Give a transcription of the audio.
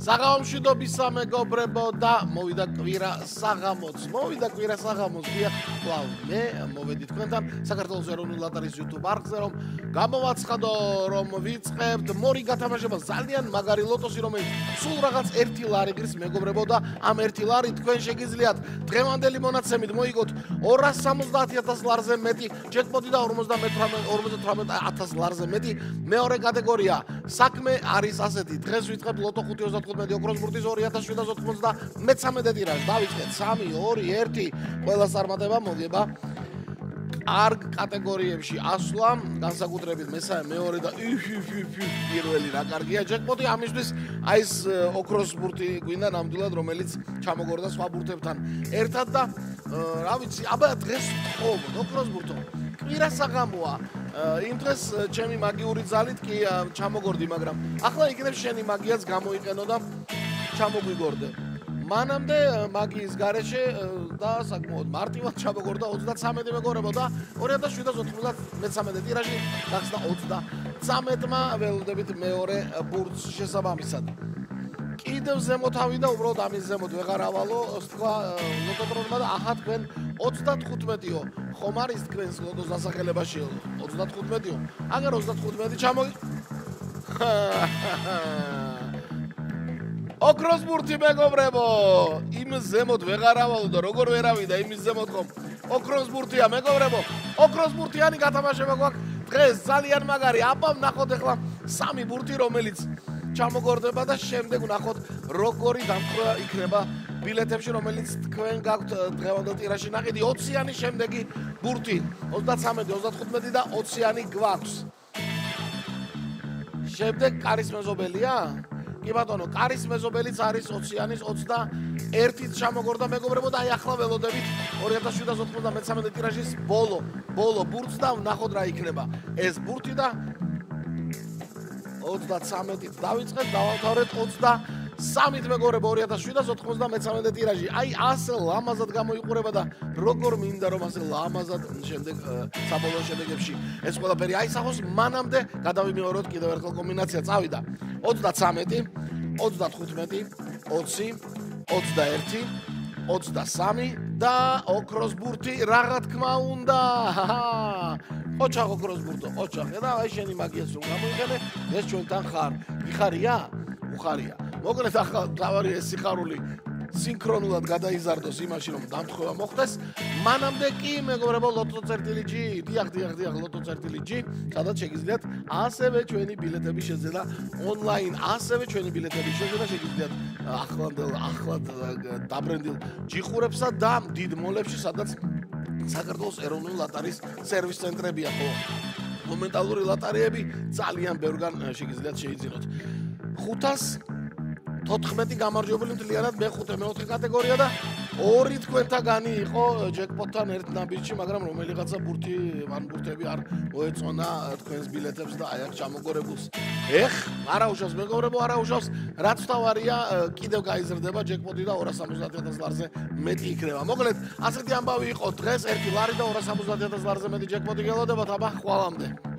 საღამომშვიდობის სამეგობრებო და მოვიდა კვირა საღამოც. დიახ, კვლავ მე მოვედი თქვენთან საქართველოს ეროვნული ლოტარიის YouTube არხზე, რომ გამოვაცხადო, რომ ვიწყებთ მორი გათამაშებას ძალიან მაგარი ლოტოსი, რომელიც სულ რაღაც 1 ლარი გრის მეგობრებო და ამ 1 ლარი თქვენ შეგიძლიათ დღევანდელი მონაცემით მოიგოთ 270,000 ლარზე მეტი ჯეკპოტი და 58,000 ლარზე მეტი მეორე კატეგორია. საქმე არის ასეთი, დღეს ვიწყებთ ლოტო 5.35 ოქროს ბურთის 2793 ტირაჟს. დავიწყეთ 3, 2, 1. ყველა წარმატება მოგება. არგ კატეგორიებში ასვლა, განსაკუთრებით მესამე, მეორე და პირველი რა კარგია ჯეკპოტი. ამისთვის აი ეს ოქროს ბურთი გვინდა ნამდვილად, რომელიც ჩამოგორდა სხვა ბურთებთან ერთად და რა ვიცი, აბა დღეს ხომ ოქროს ბურთო. კვირა საღამოა. იმ დღეს ჩემი მაგიური ძალით კი ჩამოგორდი, მაგრამ ახლა იქნებ შენი მაგიაც გამოიყენო და ჩამოგვიგორდე. მანამდე მაგიის გარეშე და საკმაოდ მარტივად ჩამოგორდა 33 მეგობრებო და 2793 ტირაჟი გახსნა 33-მა ველოდებით მეორე ბურთს შესაბამისად. კიდევ ზემოთავი და უბრალოდ ამის ზემოთ ვეღარ ავალო, თქვა ლოტოტრონმა და აჰა თქვენ 35-ო. ხომ არის თქვენს ლოტოს დასახელებაში 35-ო? აგერ 35 ჩამოი. ოქროს ბურთი მეგობრებო, იმ ზემოთ ვეღარ ავალო და როგორ ვერ ავიდა იმის ზემოთ ხომ ოქროს ბურთია მეგობრებო. ოქროს ბურთიანი გათამაშება გვაქვს დღეს ძალიან მაგარი. აბა ვნახოთ ახლა 3 ბურთი, რომელიც ჩამოგორდება და შემდეგ ვნახოთ როგორი დამხრა იქნება ბილეთებში, რომელიც თქვენ გაქვთ დღევანდელ ტირაჟში ნაყიდი. 20-იანი შემდეგი ბურთი 33, 35 და 20-იანი გვაქვს. შემდეგ კარის მეზობელია? კი ბატონო, კარის მეზობელიც არის 20-яნის 21-ით ჩამოგორდა მეგობრებო და აი ახლა ველოდებით 2793 ტირაჟის ბოლო ბურთს და ვნახოთ რა იქნება ეს ბურთი და 33-ით დავიწყეთ, დავამთავრეთ 23-ით მეგობრებო 2793 ტირაჟი. აი ასე ლამაზად გამოიყურება და როგორ მინდა რომ ასე ლამაზად შემდეგ საბოლოო შედეგებში ეს ყველაფერი აისახოს. მანამდე გადავიმეოროთ კიდევ ერთხელ კომბინაცია. წავიდა 33, 35, 20, 21, 23 და ოქროს ბურთი რა თქმა უნდა. ოჩახ ოქროს ბურთო, ოჩახ. და აი შენი მაგიას რომ გამოიყენე, ეს ჩვენთან ხარ. იხარია? უხარია. მოკლედ ახლა თავარი ეს სიხარული სინქრონულად გადაიზარდოს იმაში, რომ დამთხევა მოხდეს. მანამდე კი მეგობრებო ლოტო.gr, დიახ, ლოტო.gr, სადაც შეგიძლიათ ასევე ჩვენი ბილეთები შეძენა ონლაინ, ასევე ჩვენი ბილეთები შეძენა შეგიძლიათ ახლად დაბრენდილ ჯიხურებსა და დიდ მოლებში, სადაც საქართველოს ეროვნული ლოტარიის სერვის ცენტრებია. ხო, მომენტალური ლოტარიები ძალიან ბევრგან შეგიძლიათ შეიძინოთ. 514 გამარჯვებული მთლიანად მე-5, მე-4 კატეგორია და 2 თქვენთაგანი იყო ჯეკპოტთან ერთ ნაბიჯში, მაგრამ რომელიღაცა ბურთები არ მოეწონა თქვენს ბილეთებს და აი აქ ჩამოგორებულს. არა უშავს მეგობრებო, არა უშავს. რაც თავარია, კიდევ გაიზრდება ჯეკპოტი და 270,000 ლარზე მეტი იქნება. მოკლედ, ასეთი ამბავი იყო დღეს 1 ლარი და 270,000 ლარზე მეტი ჯეკპოტი გელოდებათ. აბა, ხვალამდე.